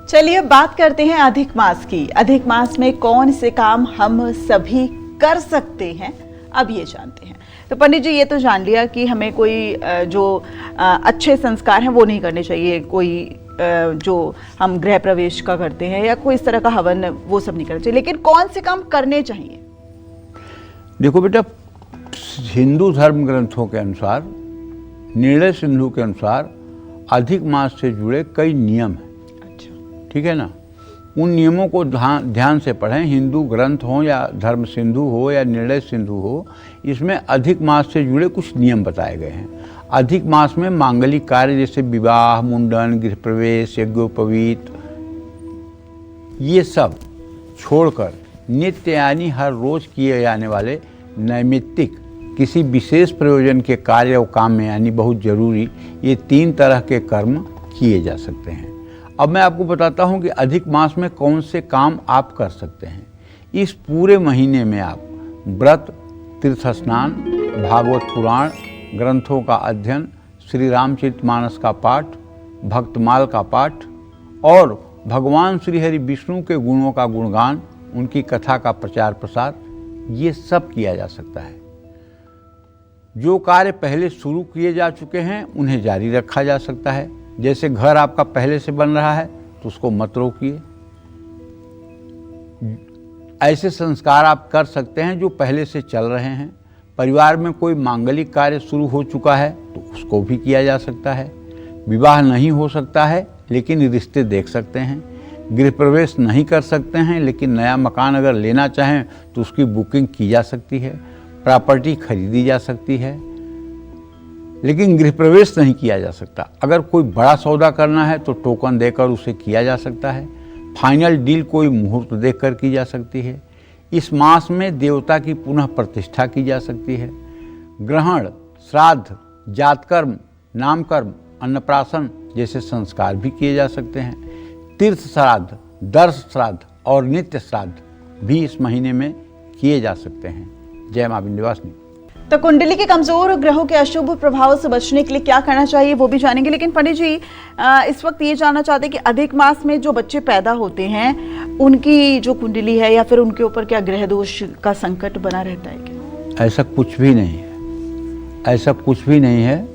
चलिए बात करते हैं अधिक मास की। अधिक मास में कौन से काम हम सभी कर सकते हैं, अब ये जानते हैं। तो पंडित जी, ये तो जान लिया कि हमें कोई जो अच्छे संस्कार हैं वो नहीं करने चाहिए, कोई जो हम गृह प्रवेश का करते हैं या कोई इस तरह का हवन, वो सब नहीं करना चाहिए, लेकिन कौन से काम करने चाहिए? देखो बेटा, हिंदू धर्म ग्रंथों के अनुसार, निर्णय सिंधु के अनुसार अधिक मास से जुड़े कई नियम हैं। अच्छा, ठीक है ना। उन नियमों को ध्यान से पढ़ें। हिंदू ग्रंथ हो या धर्म सिंधु हो या निर्णय सिंधु हो, इसमें अधिक मास से जुड़े कुछ नियम बताए गए हैं। अधिक मास में मांगलिक कार्य जैसे विवाह, मुंडन, गृह प्रवेश, यज्ञोपवीत, ये सब छोड़कर नित्य यानी हर रोज किए जाने वाले नैमित्तिक किसी विशेष प्रयोजन के कार्य और काम में यानी बहुत जरूरी, ये 3 तरह के कर्म किए जा सकते हैं। अब मैं आपको बताता हूँ कि अधिक मास में कौन से काम आप कर सकते हैं। इस पूरे महीने में आप व्रत, तीर्थ स्नान, भागवत पुराण ग्रंथों का अध्ययन, श्री रामचरितमानस का पाठ, भक्तमाल का पाठ और भगवान श्री हरि विष्णु के गुणों का गुणगान, उनकी कथा का प्रचार प्रसार, ये सब किया जा सकता है। जो कार्य पहले शुरू किए जा चुके हैं उन्हें जारी रखा जा सकता है। जैसे घर आपका पहले से बन रहा है तो उसको मत रोकिए। ऐसे संस्कार आप कर सकते हैं जो पहले से चल रहे हैं। परिवार में कोई मांगलिक कार्य शुरू हो चुका है तो उसको भी किया जा सकता है। विवाह नहीं हो सकता है लेकिन रिश्ते देख सकते हैं। गृह प्रवेश नहीं कर सकते हैं लेकिन नया मकान अगर लेना चाहें तो उसकी बुकिंग की जा सकती है। प्रॉपर्टी खरीदी जा सकती है, लेकिन गृह प्रवेश नहीं किया जा सकता। अगर कोई बड़ा सौदा करना है तो टोकन देकर उसे किया जा सकता है। फाइनल डील कोई मुहूर्त देखकर की जा सकती है। इस मास में देवता की पुनः प्रतिष्ठा की जा सकती है। ग्रहण, श्राद्ध, जातकर्म, नामकर्म, अन्नप्राशन जैसे संस्कार भी किए जा सकते हैं। तीर्थ श्राद्ध, दर्श श्राद्ध और नित्य श्राद्ध भी इस महीने में किए जा सकते हैं। जय मां विंध्यवासिनी। तो कुंडली के कमजोर ग्रहों के अशुभ प्रभाव से बचने के लिए क्या करना चाहिए वो भी जानेंगे, लेकिन पंडित जी इस वक्त ये जानना चाहते हैं कि अधिक मास में जो बच्चे पैदा होते हैं उनकी जो कुंडली है या फिर उनके ऊपर क्या ग्रह दोष का संकट बना रहता है क्या? ऐसा कुछ भी नहीं है, ऐसा कुछ भी नहीं है।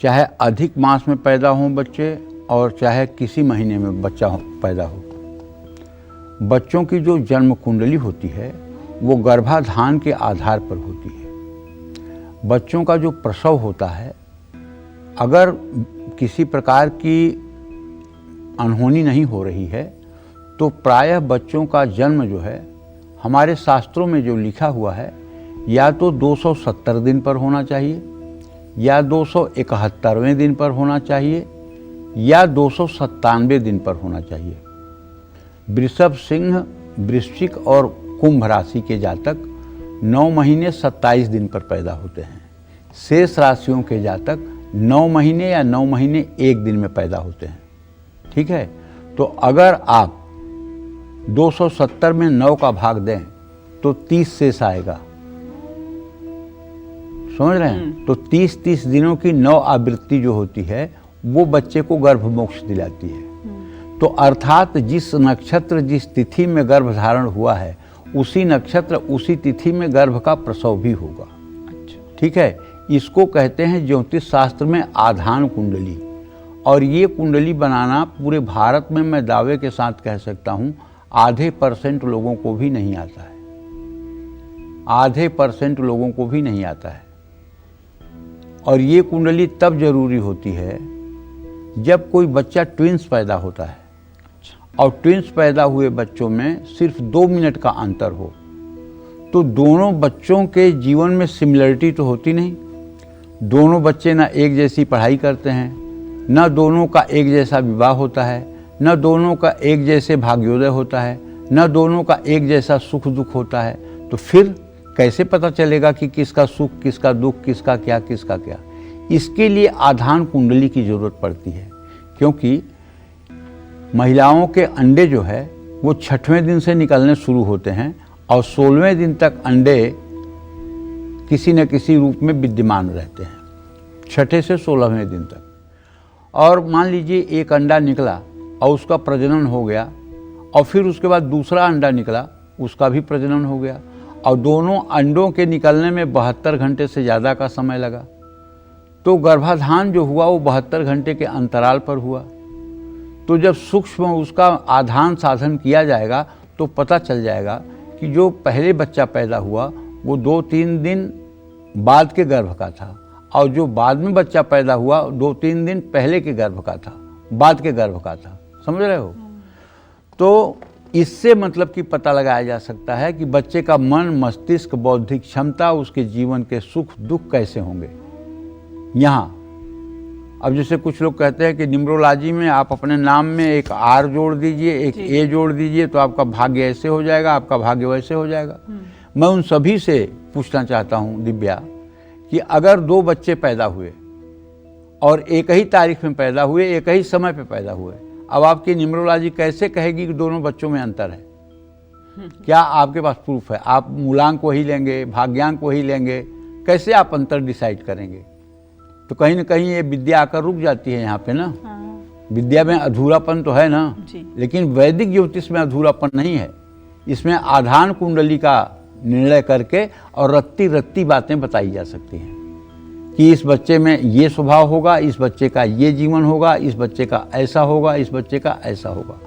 चाहे अधिक मास में पैदा हों बच्चे और चाहे किसी महीने में बच्चा पैदा हो, बच्चों की जो जन्म कुंडली होती है वो गर्भाधान के आधार पर होती है। बच्चों का जो प्रसव होता है, अगर किसी प्रकार की अनहोनी नहीं हो रही है तो प्रायः बच्चों का जन्म जो है हमारे शास्त्रों में जो लिखा हुआ है या तो 270 दिन पर होना चाहिए या 271वें दिन पर होना चाहिए या 297 दिन पर होना चाहिए। वृषभ, सिंह, वृश्चिक और कुंभ राशि के जातक 9 महीने 27 दिन पर पैदा होते हैं। शेष राशियों के जातक 9 महीने या 9 महीने 1 दिन में पैदा होते हैं। ठीक है, तो अगर आप 270 में 9 का भाग दें तो 30 शेष आएगा। समझ रहे हैं? तो 30 दिनों की 9 आवृत्ति जो होती है वो बच्चे को गर्भ मोक्ष दिलाती है। तो अर्थात जिस नक्षत्र, जिस तिथि में गर्भ धारण हुआ है उसी नक्षत्र, उसी तिथि में गर्भ का प्रसव भी होगा। अच्छा, ठीक है। इसको कहते हैं ज्योतिष शास्त्र में आधान कुंडली। और ये कुंडली बनाना पूरे भारत में मैं दावे के साथ कह सकता हूँ आधे % लोगों को भी नहीं आता है। आधे % लोगों को भी नहीं आता है। और ये कुंडली तब जरूरी होती है जब कोई बच्चा ट्विंस पैदा होता है और ट्विंस पैदा हुए बच्चों में सिर्फ 2 मिनट का अंतर हो, तो दोनों बच्चों के जीवन में सिमिलरिटी तो होती नहीं। दोनों बच्चे ना एक जैसी पढ़ाई करते हैं, न दोनों का एक जैसा विवाह होता है, न दोनों का एक जैसे भाग्योदय होता है, न दोनों का एक जैसा सुख दुख होता है। तो फिर कैसे पता चलेगा कि किसका सुख, किसका दुख, किसका क्या, किसका क्या? इसके लिए आधान कुंडली की जरूरत पड़ती है, क्योंकि महिलाओं के अंडे जो है वो 6वें दिन से निकलने शुरू होते हैं और 16वें दिन तक अंडे किसी न किसी रूप में विद्यमान रहते हैं, 6ठे से 16वें दिन तक। और मान लीजिए एक अंडा निकला और उसका प्रजनन हो गया, और फिर उसके बाद दूसरा अंडा निकला, उसका भी प्रजनन हो गया, और दोनों अंडों के निकलने में 72 घंटे से ज़्यादा का समय लगा। तो गर्भाधान जो हुआ वो 72 घंटे के अंतराल पर हुआ। तो जब सूक्ष्म उसका आधान साधन किया जाएगा तो पता चल जाएगा कि जो पहले बच्चा पैदा हुआ वो 2-3 दिन बाद के गर्भ का था, और जो बाद में बच्चा पैदा हुआ 2-3 दिन पहले के गर्भ का था, बाद के गर्भ का था। समझ रहे हो? तो इससे मतलब कि पता लगाया जा सकता है कि बच्चे का मन, मस्तिष्क, बौद्धिक क्षमता, उसके जीवन के सुख दुख कैसे होंगे। यहाँ अब जैसे कुछ लोग कहते हैं कि न्यूमरोलॉजी में आप अपने नाम में एक आर जोड़ दीजिए, एक ए जोड़ दीजिए, तो आपका भाग्य ऐसे हो जाएगा, आपका भाग्य वैसे हो जाएगा। मैं उन सभी से पूछना चाहता हूँ दिव्या, कि अगर 2 बच्चे पैदा हुए और एक ही तारीख में पैदा हुए, एक ही समय पे पैदा हुए, अब आपकी न्यूमरोलॉजी कैसे कहेगी कि दोनों बच्चों में अंतर है? क्या आपके पास प्रूफ है? आप मूलांक वही लेंगे, भाग्यांक वही लेंगे, कैसे आप अंतर डिसाइड करेंगे? तो कहीं ना कहीं ये विद्या आकर रुक जाती है यहाँ पे ना। विद्या में अधूरापन तो है ना, लेकिन वैदिक ज्योतिष में अधूरापन नहीं है। इसमें आधान कुंडली का निर्णय करके और रत्ती रत्ती बातें बताई जा सकती हैं कि इस बच्चे में ये स्वभाव होगा, इस बच्चे का ये जीवन होगा, इस बच्चे का ऐसा होगा, इस बच्चे का ऐसा होगा।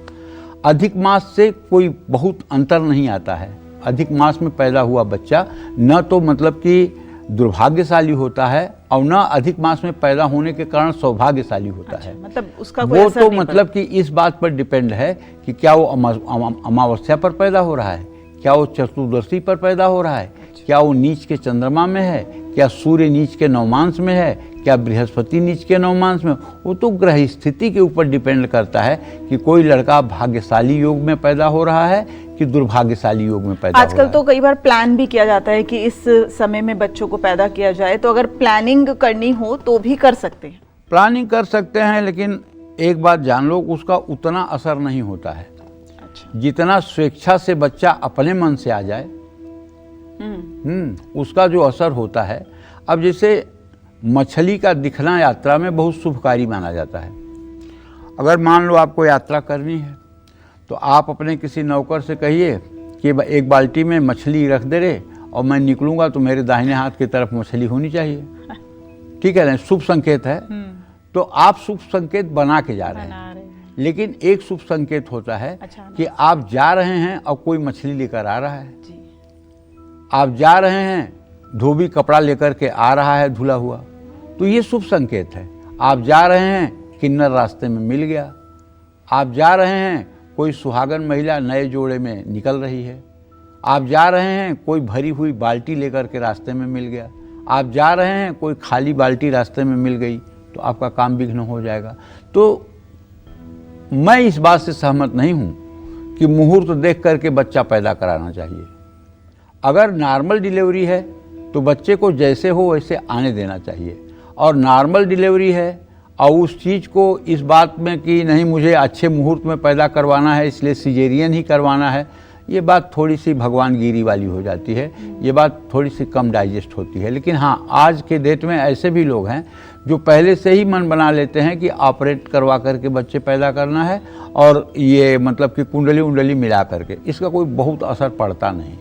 अधिक मास से कोई बहुत अंतर नहीं आता है। अधिक मास में पैदा हुआ बच्चा न तो मतलब कि दुर्भाग्यशाली होता है और न अधिक मास में पैदा होने के कारण सौभाग्यशाली होता है। मतलब उसका कोई वो असर तो नहीं मतलब कि इस बात पर डिपेंड है कि क्या वो अमावस्या पर पैदा हो रहा है, क्या वो चतुर्दशी पर पैदा हो रहा है, क्या वो नीच के चंद्रमा में है, क्या सूर्य नीच के नवमांश में है, क्या बृहस्पति नीच के नवमांश में। वो तो ग्रह स्थिति के ऊपर डिपेंड करता है कि कोई लड़का भाग्यशाली योग में पैदा हो रहा है कि दुर्भाग्यशाली योग में पैदा हो रहा है। आजकल तो कई बार प्लान भी किया जाता है कि इस समय में बच्चों को पैदा किया जाए, तो अगर प्लानिंग करनी हो तो भी कर सकते हैं। प्लानिंग कर सकते हैं, लेकिन एक बात जान लो, उसका उतना असर नहीं होता है। अच्छा। जितना स्वेच्छा से बच्चा अपने मन से आ जाए उसका जो असर होता है। अब जैसे मछली का दिखना यात्रा में बहुत शुभकारी माना जाता है। अगर मान लो आपको यात्रा करनी है तो आप अपने किसी नौकर से कहिए कि एक बाल्टी में मछली रख दे रे, और मैं निकलूंगा तो मेरे दाहिने हाथ की तरफ मछली होनी चाहिए। ठीक है ना? शुभ संकेत है। तो आप शुभ संकेत बना के जा रहे हैं, लेकिन एक शुभ संकेत होता है कि आप जा रहे हैं और कोई मछली लेकर आ रहा है। आप जा रहे हैं, धोबी कपड़ा लेकर के आ रहा है धुला हुआ, तो ये शुभ संकेत है। आप जा रहे हैं, किन्नर रास्ते में मिल गया। आप जा रहे हैं, कोई सुहागन महिला नए जोड़े में निकल रही है। आप जा रहे हैं, कोई भरी हुई बाल्टी लेकर के रास्ते में मिल गया। आप जा रहे हैं, कोई खाली बाल्टी रास्ते में मिल गई, तो आपका काम विघ्न हो जाएगा। तो मैं इस बात से सहमत नहीं हूँ कि मुहूर्त देख करके बच्चा पैदा कराना चाहिए। अगर नॉर्मल डिलीवरी है तो बच्चे को जैसे हो वैसे आने देना चाहिए, और नॉर्मल डिलीवरी है और उस चीज़ को इस बात में कि नहीं मुझे अच्छे मुहूर्त में पैदा करवाना है इसलिए सिजेरियन ही करवाना है, ये बात थोड़ी सी भगवानगिरी वाली हो जाती है। ये बात थोड़ी सी कम डाइजेस्ट होती है। लेकिन हाँ, आज के डेट में ऐसे भी लोग हैं जो पहले से ही मन बना लेते हैं कि ऑपरेट करवा करके बच्चे पैदा करना है, और ये मतलब कि कुंडली उंडली मिला करके, इसका कोई बहुत असर पड़ता नहीं।